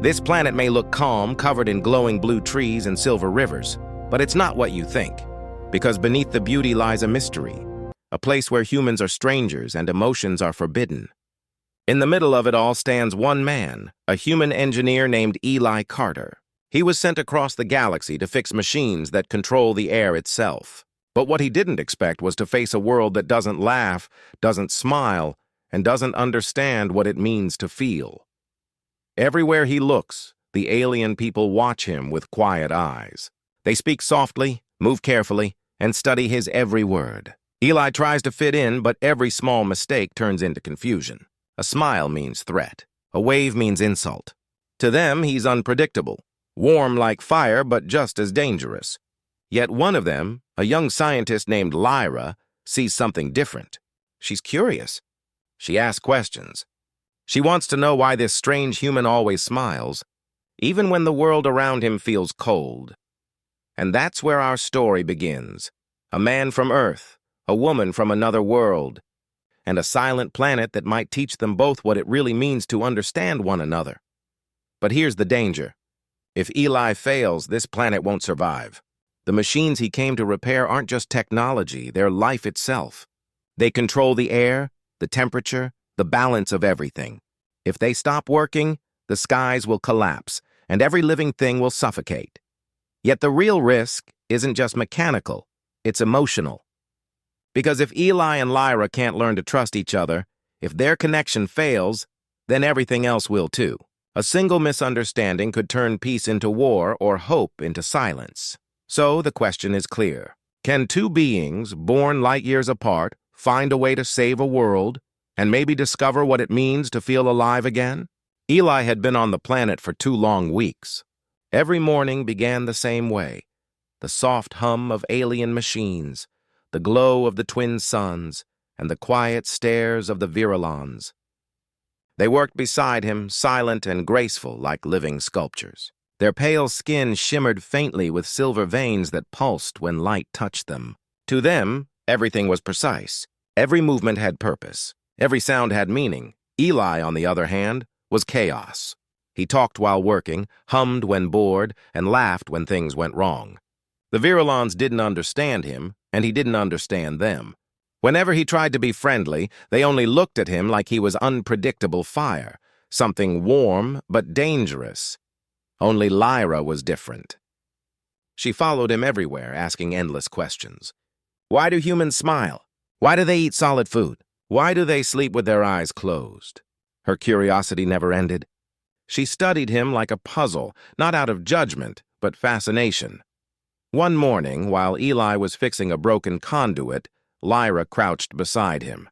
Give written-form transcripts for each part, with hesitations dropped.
This planet may look calm, covered in glowing blue trees and silver rivers, but it's not what you think, because beneath the beauty lies a mystery, a place where humans are strangers and emotions are forbidden. In the middle of it all stands one man, a human engineer named Eli Carter. He was sent across the galaxy to fix machines that control the air itself. But what he didn't expect was to face a world that doesn't laugh, doesn't smile, and doesn't understand what it means to feel. Everywhere he looks, the alien people watch him with quiet eyes. They speak softly, move carefully, and study his every word. Eli tries to fit in, but every small mistake turns into confusion. A smile means threat. A wave means insult. To them, he's unpredictable, warm like fire, but just as dangerous. Yet one of them, a young scientist named Lyra, sees something different. She's curious. She asks questions. She wants to know why this strange human always smiles, even when the world around him feels cold. And that's where our story begins. A man from Earth, a woman from another world, and a silent planet that might teach them both what it really means to understand one another. But here's the danger. If Eli fails, this planet won't survive. The machines he came to repair aren't just technology, they're life itself. They control the air, the temperature, the balance of everything. If they stop working, the skies will collapse, and every living thing will suffocate. Yet the real risk isn't just mechanical, it's emotional. Because if Eli and Lyra can't learn to trust each other, if their connection fails, then everything else will too. A single misunderstanding could turn peace into war or hope into silence. So the question is clear. Can two beings, born light years apart, find a way to save a world and maybe discover what it means to feel alive again? Eli had been on the planet for 2 long weeks. Every morning began the same way. The soft hum of alien machines, the glow of the twin suns, and the quiet stares of the Virulons. They worked beside him, silent and graceful like living sculptures. Their pale skin shimmered faintly with silver veins that pulsed when light touched them. To them, everything was precise. Every movement had purpose. Every sound had meaning. Eli, on the other hand, was chaos. He talked while working, hummed when bored, and laughed when things went wrong. The Virulons didn't understand him, and he didn't understand them. Whenever he tried to be friendly, they only looked at him like he was unpredictable fire, something warm but dangerous. Only Lyra was different. She followed him everywhere, asking endless questions. Why do humans smile? Why do they eat solid food? Why do they sleep with their eyes closed? Her curiosity never ended. She studied him like a puzzle, not out of judgment, but fascination. One morning, while Eli was fixing a broken conduit, Lyra crouched beside him.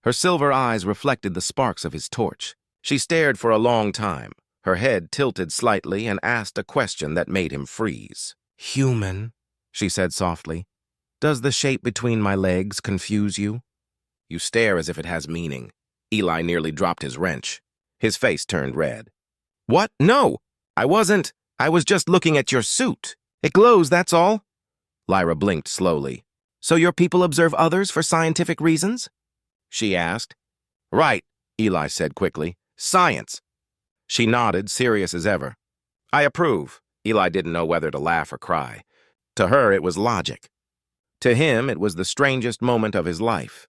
Her silver eyes reflected the sparks of his torch. She stared for a long time, her head tilted slightly, and asked a question that made him freeze. "Human," she said softly, "does the shape between my legs confuse you?" "You stare as if it has meaning." Eli nearly dropped his wrench. His face turned red. "What? No! I wasn't. I was just looking at your suit. It glows, that's all." Lyra blinked slowly. "So your people observe others for scientific reasons?" she asked. "Right," Eli said quickly. "Science." She nodded, serious as ever. "I approve." Eli didn't know whether to laugh or cry. To her, it was logic. To him, it was the strangest moment of his life.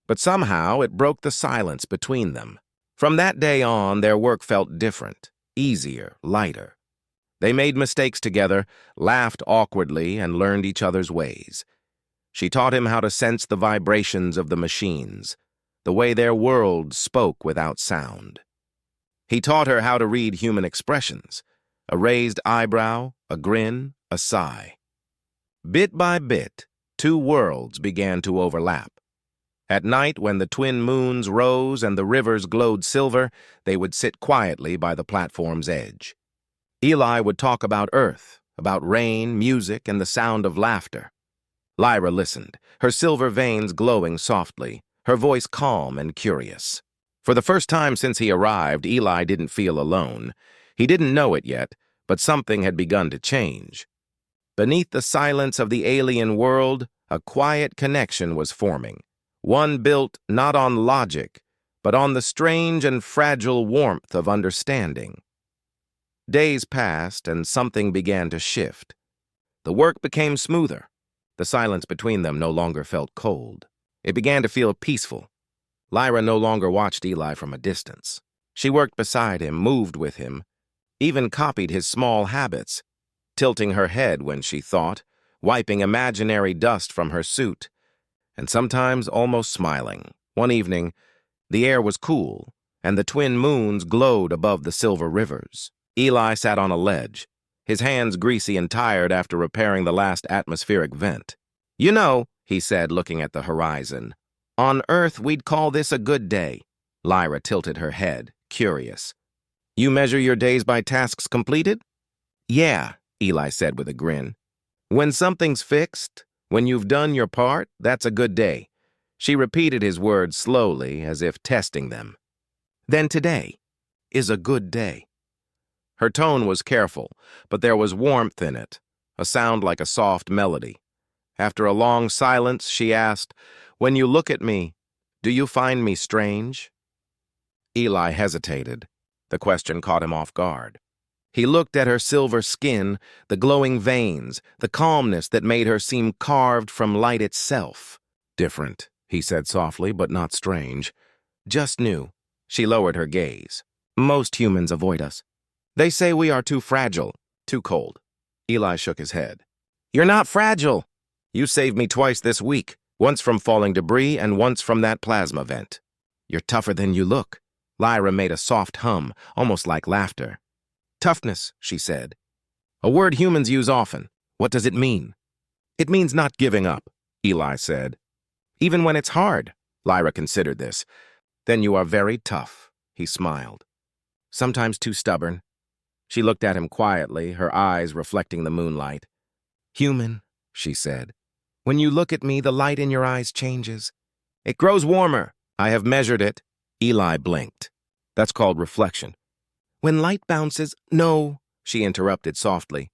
But somehow, it broke the silence between them. From that day on, their work felt different, easier, lighter. They made mistakes together, laughed awkwardly, and learned each other's ways. She taught him how to sense the vibrations of the machines, the way their world spoke without sound. He taught her how to read human expressions, a raised eyebrow, a grin, a sigh. Bit by bit, 2 worlds began to overlap. At night, when the twin moons rose and the rivers glowed silver, they would sit quietly by the platform's edge. Eli would talk about Earth, about rain, music, and the sound of laughter. Lyra listened, her silver veins glowing softly, her voice calm and curious. For the first time since he arrived, Eli didn't feel alone. He didn't know it yet, but something had begun to change. Beneath the silence of the alien world, a quiet connection was forming, one built not on logic, but on the strange and fragile warmth of understanding. Days passed, and something began to shift. The work became smoother. The silence between them no longer felt cold. It began to feel peaceful. Lyra no longer watched Eli from a distance. She worked beside him, moved with him, even copied his small habits, tilting her head when she thought, wiping imaginary dust from her suit, and sometimes almost smiling. One evening, the air was cool, and the twin moons glowed above the silver rivers. Eli sat on a ledge, his hands greasy and tired after repairing the last atmospheric vent. "You know," he said, looking at the horizon, "on Earth we'd call this a good day." Lyra tilted her head, curious. "You measure your days by tasks completed?" "Yeah," Eli said with a grin. "When something's fixed, when you've done your part, that's a good day." She repeated his words slowly, as if testing them. "Then today is a good day." Her tone was careful, but there was warmth in it, a sound like a soft melody. After a long silence, she asked, "When you look at me, do you find me strange?" Eli hesitated. The question caught him off guard. He looked at her silver skin, the glowing veins, the calmness that made her seem carved from light itself. "Different," he said softly, "but not strange. Just new." She lowered her gaze. "Most humans avoid us. They say we are too fragile, too cold." Eli shook his head. "You're not fragile. You saved me twice this week, once from falling debris and once from that plasma vent. You're tougher than you look." Lyra made a soft hum, almost like laughter. "Toughness," she said. "A word humans use often. What does it mean?" "It means not giving up," Eli said. "Even when it's hard." Lyra considered this. "Then you are very tough," he smiled. "Sometimes too stubborn." She looked at him quietly, her eyes reflecting the moonlight. "Human," she said. "When you look at me, the light in your eyes changes. It grows warmer. I have measured it." Eli blinked. "That's called reflection." "When light bounces—" "No," she interrupted softly.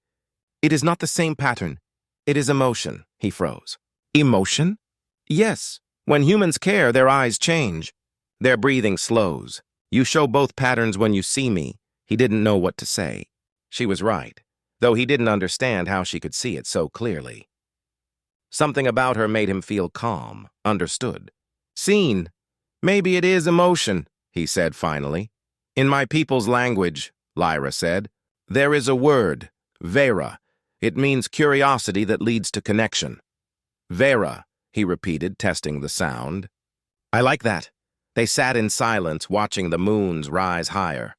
"It is not the same pattern. It is emotion." He froze. "Emotion?" "Yes. When humans care, their eyes change. Their breathing slows. You show both patterns when you see me." He didn't know what to say. She was right, though he didn't understand how she could see it so clearly. Something about her made him feel calm, understood. "Seen. Maybe it is emotion," he said finally. "In my people's language," Lyra said, "there is a word, Vera. It means curiosity that leads to connection." "Vera," he repeated, testing the sound. "I like that." They sat in silence, watching the moons rise higher.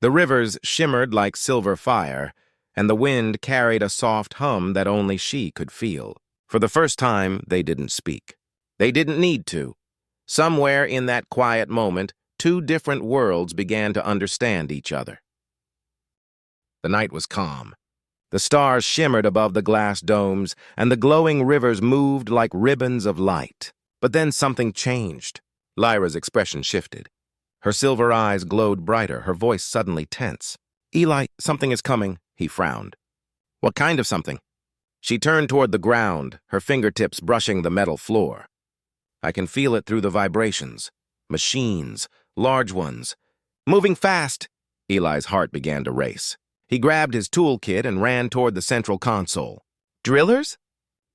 The rivers shimmered like silver fire, and the wind carried a soft hum that only she could feel. For the first time, they didn't speak. They didn't need to. Somewhere in that quiet moment, two different worlds began to understand each other. The night was calm. The stars shimmered above the glass domes, and the glowing rivers moved like ribbons of light. But then something changed. Lyra's expression shifted. Her silver eyes glowed brighter, her voice suddenly tense. "Eli, something is coming," he frowned. "What kind of something?" She turned toward the ground, her fingertips brushing the metal floor. "I can feel it through the vibrations. Machines, large ones. Moving fast!" Eli's heart began to race. He grabbed his toolkit and ran toward the central console. "Drillers?"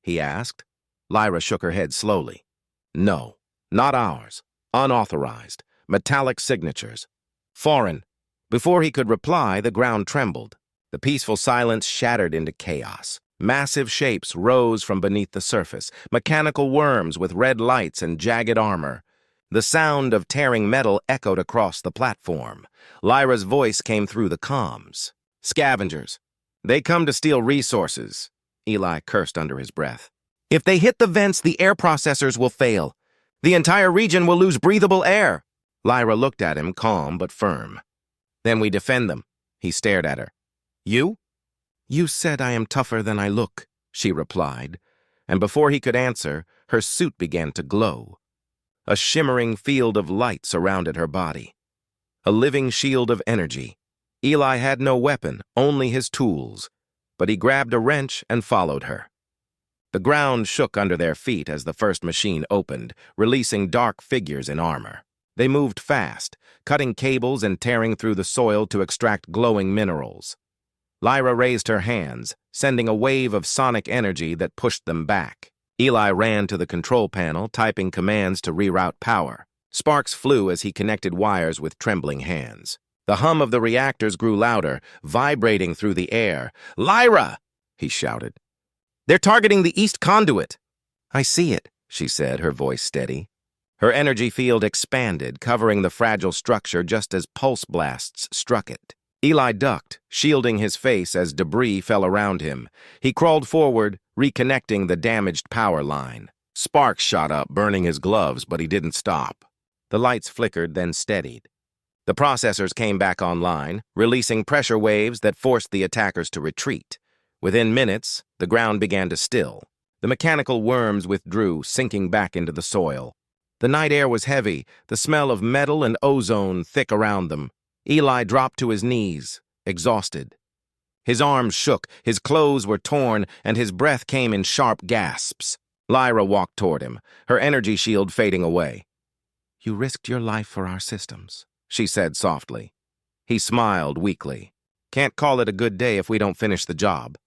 he asked. Lyra shook her head slowly. "No, not ours. Unauthorized. Metallic signatures. Foreign." Before he could reply, the ground trembled. The peaceful silence shattered into chaos. Massive shapes rose from beneath the surface, mechanical worms with red lights and jagged armor. The sound of tearing metal echoed across the platform. Lyra's voice came through the comms. "Scavengers. They come to steal resources," Eli cursed under his breath. "If they hit the vents, the air processors will fail. The entire region will lose breathable air." Lyra looked at him, calm but firm. "Then we defend them." He stared at her. "You?" "You said I am tougher than I look," she replied, and before he could answer, her suit began to glow. A shimmering field of light surrounded her body. A living shield of energy. Eli had no weapon, only his tools, but he grabbed a wrench and followed her. The ground shook under their feet as the first machine opened, releasing dark figures in armor. They moved fast, cutting cables and tearing through the soil to extract glowing minerals. Lyra raised her hands, sending a wave of sonic energy that pushed them back. Eli ran to the control panel, typing commands to reroute power. Sparks flew as he connected wires with trembling hands. The hum of the reactors grew louder, vibrating through the air. "Lyra!" he shouted. "They're targeting the east conduit." "I see it," she said, her voice steady. Her energy field expanded, covering the fragile structure just as pulse blasts struck it. Eli ducked, shielding his face as debris fell around him. He crawled forward, reconnecting the damaged power line. Sparks shot up, burning his gloves, but he didn't stop. The lights flickered, then steadied. The processors came back online, releasing pressure waves that forced the attackers to retreat. Within minutes, the ground began to still. The mechanical worms withdrew, sinking back into the soil. The night air was heavy, the smell of metal and ozone thick around them. Eli dropped to his knees, exhausted. His arms shook, his clothes were torn, and his breath came in sharp gasps. Lyra walked toward him, her energy shield fading away. "You risked your life for our systems," she said softly. He smiled weakly. "Can't call it a good day if we don't finish the job."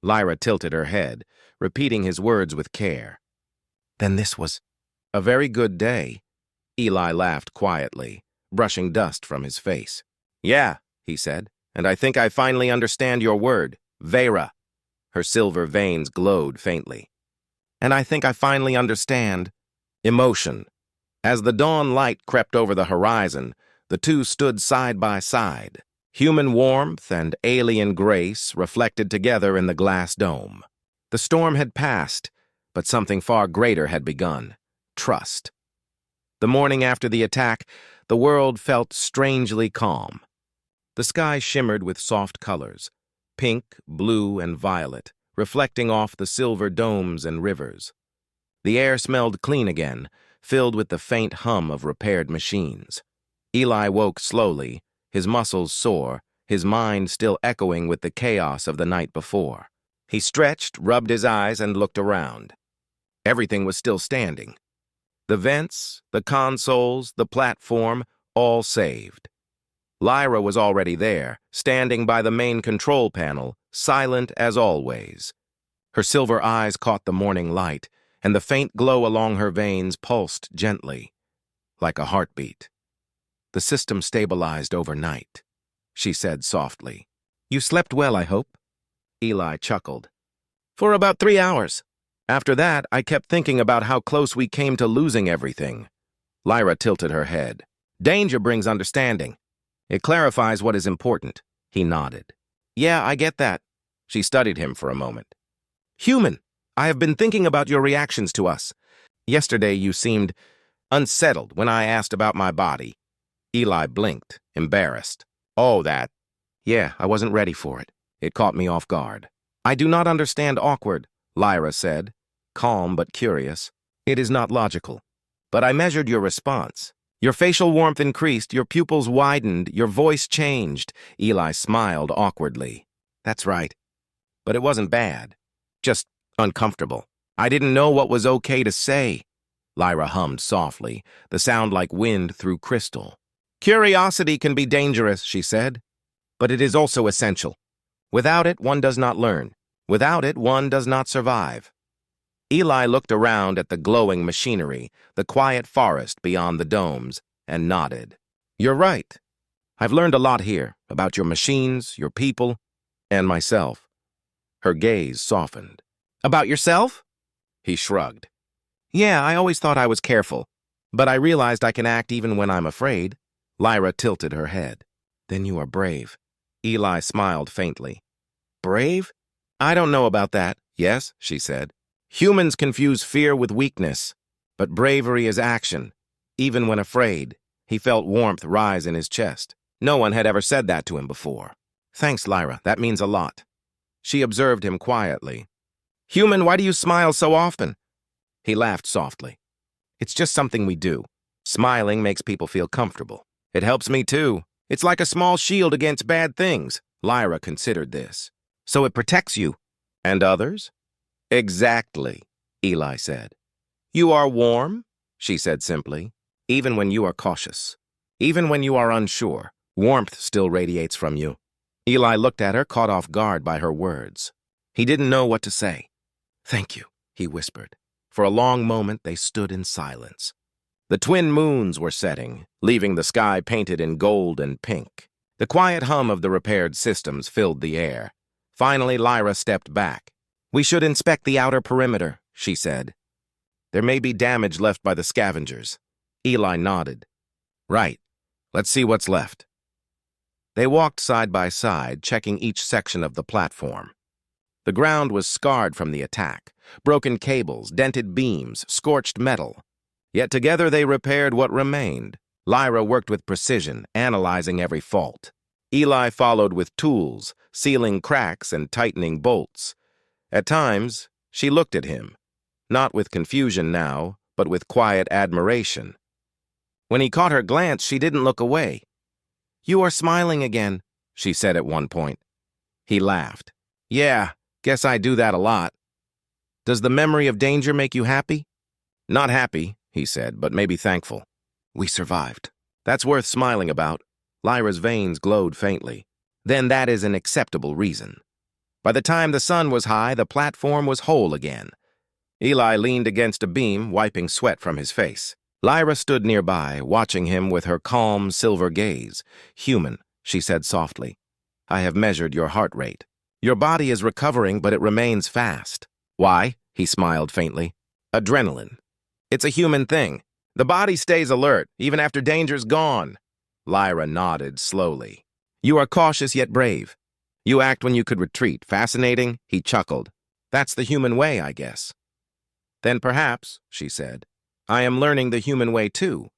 Lyra tilted her head, repeating his words with care. "Then this was a very good day." Eli laughed quietly, brushing dust from his face. "Yeah," he said, "and I think I finally understand your word, Vera." Her silver veins glowed faintly. "And I think I finally understand emotion." As the dawn light crept over the horizon, the two stood side by side, human warmth and alien grace reflected together in the glass dome. The storm had passed, but something far greater had begun. Trust. The morning after the attack, the world felt strangely calm. The sky shimmered with soft colors, pink, blue, and violet, reflecting off the silver domes and rivers. The air smelled clean again, filled with the faint hum of repaired machines. Eli woke slowly, his muscles sore, his mind still echoing with the chaos of the night before. He stretched, rubbed his eyes, and looked around. Everything was still standing. The vents, the consoles, the platform, all saved. Lyra was already there, standing by the main control panel, silent as always. Her silver eyes caught the morning light, and the faint glow along her veins pulsed gently, like a heartbeat. "The system stabilized overnight," she said softly. "You slept well, I hope?" Eli chuckled. "For about 3 hours. After that, I kept thinking about how close we came to losing everything." Lyra tilted her head. "Danger brings understanding. It clarifies what is important." He nodded. "Yeah, I get that." She studied him for a moment. "Human, I have been thinking about your reactions to us. Yesterday you seemed unsettled when I asked about my body." Eli blinked, embarrassed. "Oh, that. Yeah, I wasn't ready for it. It caught me off guard." "I do not understand awkward," Lyra said, calm but curious. "It is not logical. But I measured your response. Your facial warmth increased, your pupils widened, your voice changed." Eli smiled awkwardly. "That's right. But it wasn't bad. Just uncomfortable. I didn't know what was okay to say." Lyra hummed softly, the sound like wind through crystal. "Curiosity can be dangerous," she said, "but it is also essential. Without it, one does not learn. Without it, one does not survive." Eli looked around at the glowing machinery, the quiet forest beyond the domes, and nodded. "You're right. I've learned a lot here, about your machines, your people, and myself." Her gaze softened. "About yourself?" He shrugged. "Yeah, I always thought I was careful, but I realized I can act even when I'm afraid." Lyra tilted her head. "Then you are brave." Eli smiled faintly. "Brave? I don't know about that." "Yes," she said. "Humans confuse fear with weakness, but bravery is action, even when afraid." He felt warmth rise in his chest. No one had ever said that to him before. "Thanks, Lyra. That means a lot." She observed him quietly. "Human, why do you smile so often?" He laughed softly. "It's just something we do. Smiling makes people feel comfortable. It helps me too. It's like a small shield against bad things." Lyra considered this. "So it protects you." "And others?" "Exactly," Eli said. "You are warm," she said simply. Even when you are cautious, even when you are unsure, warmth still radiates from you. Eli looked at her, caught off guard by her words. He didn't know what to say. "Thank you," he whispered. For a long moment, they stood in silence. The twin moons were setting, leaving the sky painted in gold and pink. The quiet hum of the repaired systems filled the air. Finally, Lyra stepped back. "We should inspect the outer perimeter," she said. "There may be damage left by the scavengers." Eli nodded. "Right. Let's see what's left." They walked side by side, checking each section of the platform. The ground was scarred from the attack. Broken cables, dented beams, scorched metal. Yet together they repaired what remained. Lyra worked with precision, analyzing every fault. Eli followed with tools, sealing cracks and tightening bolts. At times, she looked at him, not with confusion now, but with quiet admiration. When he caught her glance, she didn't look away. "You are smiling again," she said at one point. He laughed. "Yeah, guess I do that a lot. Does the memory of danger make you happy?" "Not happy," he said, "but maybe thankful. We survived. That's worth smiling about." Lyra's veins glowed faintly. "Then that is an acceptable reason." By the time the sun was high, the platform was whole again. Eli leaned against a beam, wiping sweat from his face. Lyra stood nearby, watching him with her calm, silver gaze. "Human," she said softly. "I have measured your heart rate. Your body is recovering, but it remains fast." "Why?" He smiled faintly. "Adrenaline. It's a human thing. The body stays alert, even after danger's gone." Lyra nodded slowly. "You are cautious yet brave. You act when you could retreat. Fascinating?" He chuckled. "That's the human way, I guess." "Then perhaps," she said, "I am learning the human way too."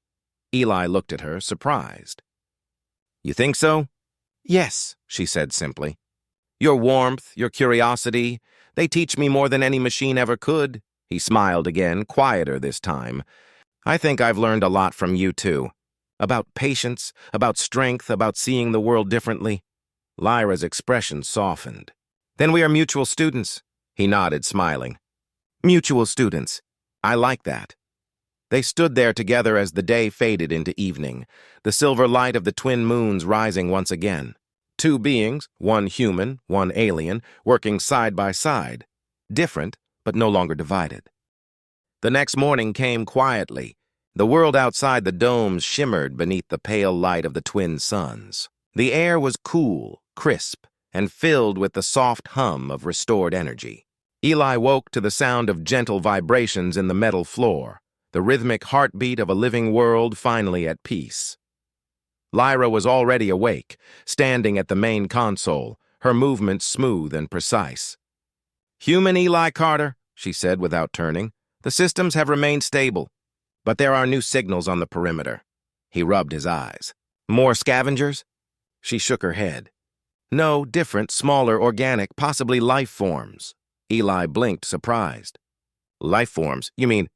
Eli looked at her, surprised. "You think so?" "Yes," she said simply. "Your warmth, your curiosity, they teach me more than any machine ever could." He smiled again, quieter this time. "I think I've learned a lot from you too. About patience, about strength, about seeing the world differently." Lyra's expression softened. "Then we are mutual students." He nodded, smiling. "Mutual students. I like that." They stood there together as the day faded into evening, the silver light of the twin moons rising once again. Two beings, one human, one alien, working side by side. Different, but no longer divided. The next morning came quietly. The world outside the domes shimmered beneath the pale light of the twin suns. The air was cool, crisp, and filled with the soft hum of restored energy. Eli woke to the sound of gentle vibrations in the metal floor, the rhythmic heartbeat of a living world finally at peace. Lyra was already awake, standing at the main console, her movements smooth and precise. "Human Eli Carter," she said without turning, "the systems have remained stable, but there are new signals on the perimeter." He rubbed his eyes. "More scavengers?" She shook her head. "No, different, smaller, organic, possibly life forms." Eli blinked, surprised. "Life forms? You mean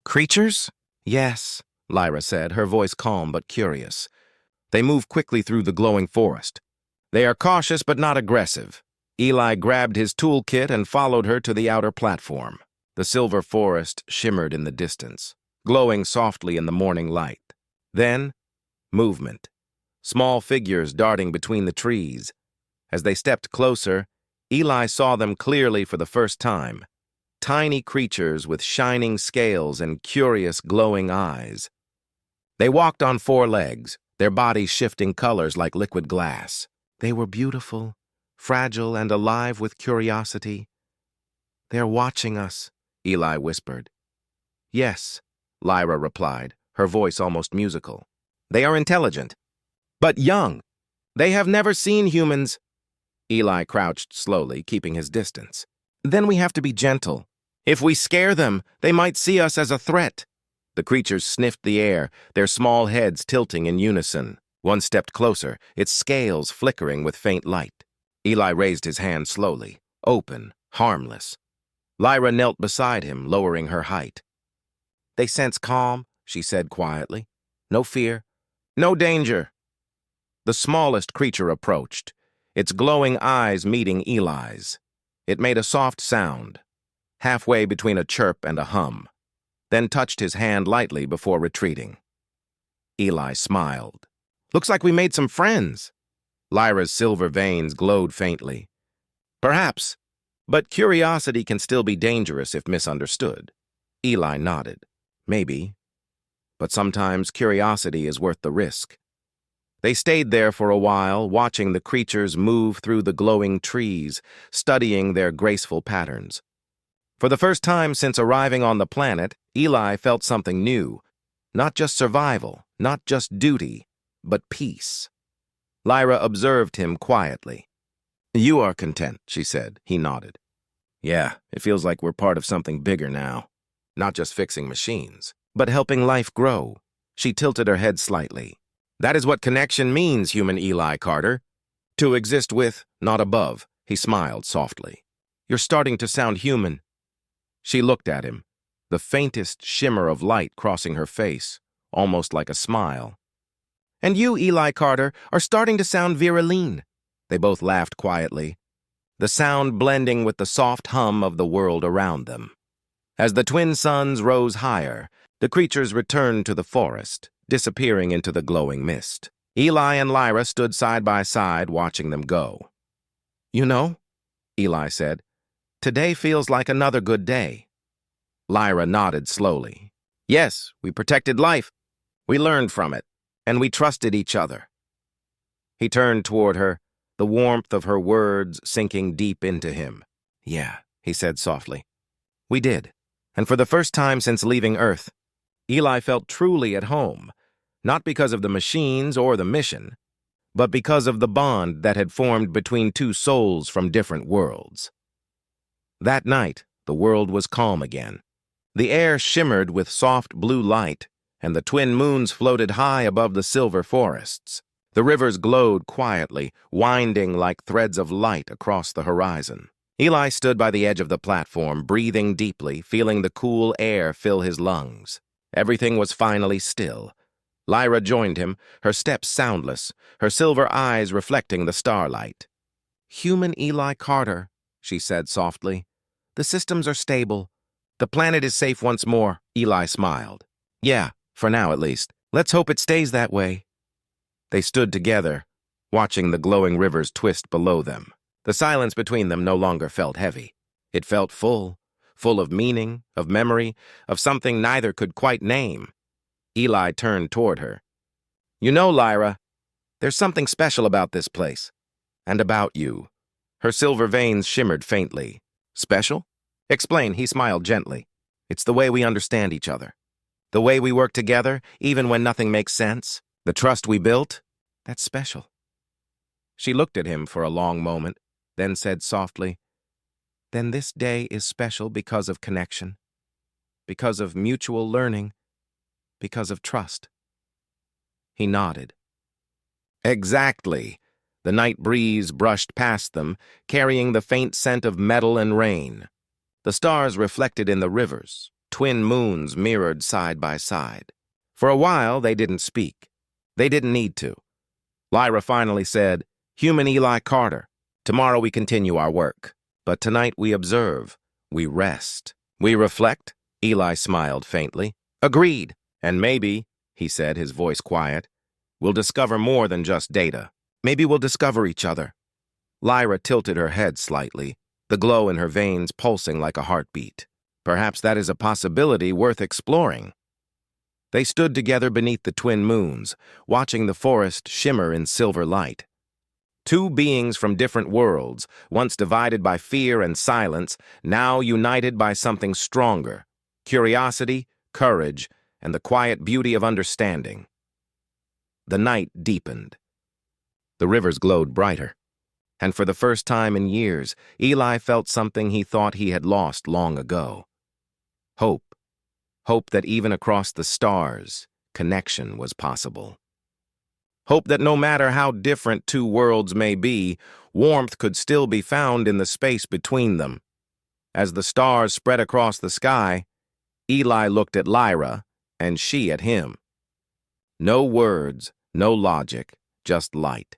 creatures?" "Yes," Lyra said, her voice calm but curious. "They move quickly through the glowing forest. They are cautious but not aggressive." Eli grabbed his toolkit and followed her to the outer platform. The silver forest shimmered in the distance, glowing softly in the morning light. Then, movement. Small figures darting between the trees. As they stepped closer, Eli saw them clearly for the first time. Tiny creatures with shining scales and curious glowing eyes. They walked on four legs, their bodies shifting colors like liquid glass. They were beautiful, fragile, and alive with curiosity. "They're watching us," Eli whispered. "Yes," Lyra replied, her voice almost musical. "They are intelligent, but young. They have never seen humans." Eli crouched slowly, keeping his distance. "Then we have to be gentle. If we scare them, they might see us as a threat." The creatures sniffed the air, their small heads tilting in unison. One stepped closer, its scales flickering with faint light. Eli raised his hand slowly, open, harmless. Lyra knelt beside him, lowering her height. "They sense calm," she said quietly. "No fear, no danger." The smallest creature approached, its glowing eyes meeting Eli's. It made a soft sound, halfway between a chirp and a hum, then touched his hand lightly before retreating. Eli smiled. Looks like we made some friends. Lyra's silver veins glowed faintly. Perhaps, but curiosity can still be dangerous if misunderstood. Eli nodded. Maybe. But sometimes curiosity is worth the risk. They stayed there for a while, watching the creatures move through the glowing trees, studying their graceful patterns. For the first time since arriving on the planet, Eli felt something new. Not just survival, not just duty, but peace. Lyra observed him quietly. You are content, she said. He nodded. Yeah, it feels like we're part of something bigger now. Not just fixing machines, but helping life grow. She tilted her head slightly. That is what connection means, human Eli Carter. To exist with, not above. He smiled softly. You're starting to sound human. She looked at him, the faintest shimmer of light crossing her face, almost like a smile. And you, Eli Carter, are starting to sound viriline. They both laughed quietly, the sound blending with the soft hum of the world around them. As the twin suns rose higher, the creatures returned to the forest, disappearing into the glowing mist. Eli and Lyra stood side by side, watching them go. You know, Eli said, today feels like another good day. Lyra nodded slowly. Yes, we protected life. We learned from it, and we trusted each other. He turned toward her, the warmth of her words sinking deep into him. Yeah, he said softly. We did. And for the first time since leaving Earth, Eli felt truly at home, not because of the machines or the mission, but because of the bond that had formed between two souls from different worlds. That night, the world was calm again. The air shimmered with soft blue light, and the twin moons floated high above the silver forests. The rivers glowed quietly, winding like threads of light across the horizon. Eli stood by the edge of the platform, breathing deeply, feeling the cool air fill his lungs. Everything was finally still. Lyra joined him, her steps soundless, her silver eyes reflecting the starlight. Human Eli Carter, she said softly. The systems are stable. The planet is safe once more. Eli smiled. Yeah, for now at least. Let's hope it stays that way. They stood together, watching the glowing rivers twist below them. The silence between them no longer felt heavy. It felt full of meaning, of memory, of something neither could quite name. Eli turned toward her. You know, Lyra, there's something special about this place. And about you. Her silver veins shimmered faintly. Special? Explain, he smiled gently. It's the way we understand each other. The way we work together, even when nothing makes sense. The trust we built, that's special. She looked at him for a long moment, then said softly, Then this day is special because of connection, because of mutual learning, because of trust. He nodded. Exactly. The night breeze brushed past them, carrying the faint scent of metal and rain. The stars reflected in the rivers, twin moons mirrored side by side. For a while, they didn't speak. They didn't need to. Lyra finally said, Human Eli Carter, tomorrow we continue our work. But tonight we observe, we rest, we reflect. Eli smiled faintly. Agreed. And maybe, he said, his voice quiet, we'll discover more than just data. Maybe we'll discover each other. Lyra tilted her head slightly, the glow in her veins pulsing like a heartbeat. Perhaps that is a possibility worth exploring. They stood together beneath the twin moons, watching the forest shimmer in silver light. Two beings from different worlds, once divided by fear and silence, now united by something stronger, curiosity, courage, and the quiet beauty of understanding. The night deepened. The rivers glowed brighter, and for the first time in years, Eli felt something he thought he had lost long ago. Hope. Hope that even across the stars, connection was possible. Hope that no matter how different two worlds may be, warmth could still be found in the space between them. As the stars spread across the sky, Eli looked at Lyra, and she at him. No words, no logic, just light.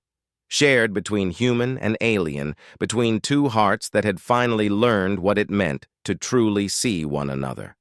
Shared between human and alien, between two hearts that had finally learned what it meant to truly see one another.